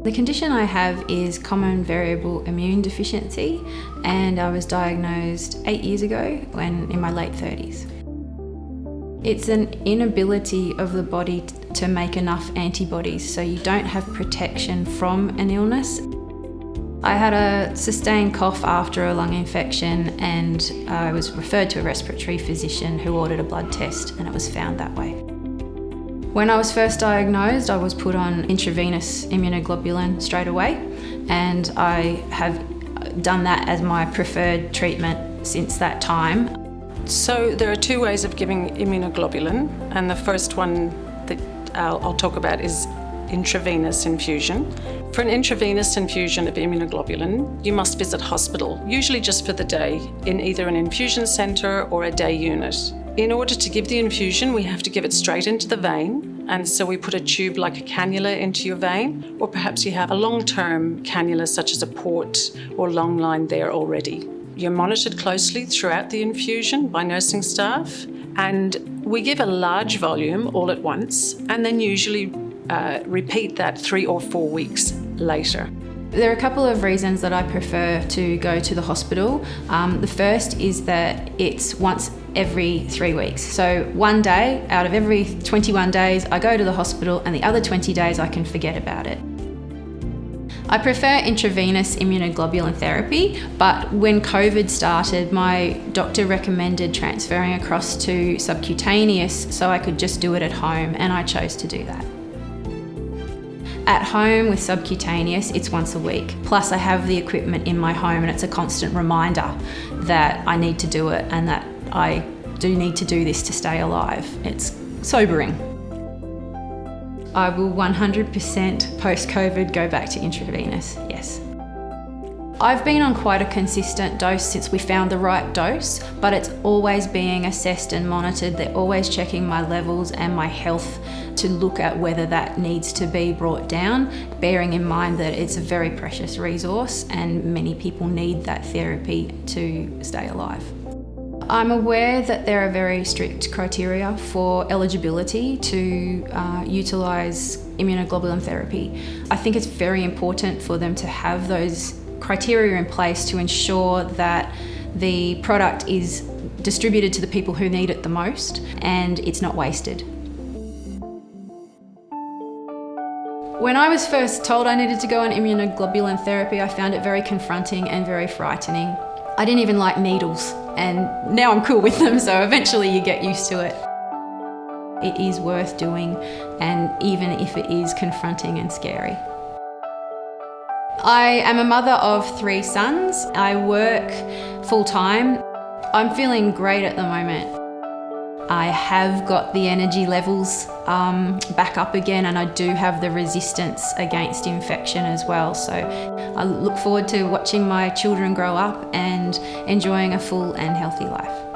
The condition I have is common variable immune deficiency, and I was diagnosed 8 years ago when in my late 30s. It's an inability of the body to make enough antibodies, so you don't have protection from an illness. I had a sustained cough after a lung infection, and I was referred to a respiratory physician who ordered a blood test, and it was found that way. When I was first diagnosed, I was put on intravenous immunoglobulin straight away, and I have done that as my preferred treatment since that time. So there are two ways of giving immunoglobulin, and the first one that I'll talk about is intravenous infusion. For an intravenous infusion of immunoglobulin, you must visit hospital, usually just for the day, in either an infusion centre or a day unit. In order to give the infusion, we have to give it straight into the vein, and so we put a tube like a cannula into your vein, or perhaps you have a long-term cannula such as a port or lung line there already. You're monitored closely throughout the infusion by nursing staff, and we give a large volume all at once, and then usually repeat that 3 or 4 weeks later. There are a couple of reasons that I prefer to go to the hospital. The first is that it's once every 3 weeks. So one day out of every 21 days, I go to the hospital, and the other 20 days I can forget about it. I prefer intravenous immunoglobulin therapy, but when COVID started, my doctor recommended transferring across to subcutaneous so I could just do it at home, and I chose to do that. At home with subcutaneous, it's once a week. Plus I have the equipment in my home, and it's a constant reminder that I need to do it and that I do need to do this to stay alive. It's sobering. I will 100% post-COVID go back to intravenous, yes. I've been on quite a consistent dose since we found the right dose, but it's always being assessed and monitored. They're always checking my levels and my health to look at whether that needs to be brought down, bearing in mind that it's a very precious resource and many people need that therapy to stay alive. I'm aware that there are very strict criteria for eligibility to utilise immunoglobulin therapy. I think it's very important for them to have those criteria in place to ensure that the product is distributed to the people who need it the most and it's not wasted. When I was first told I needed to go on immunoglobulin therapy, I found it very confronting and very frightening. I didn't even like needles, and now I'm cool with them, so eventually you get used to it. It is worth doing, and even if it is confronting and scary. I am a mother of 3 sons. I work full-time. I'm feeling great at the moment. I have got the energy levels back up again, and I do have the resistance against infection as well. So I look forward to watching my children grow up and enjoying a full and healthy life.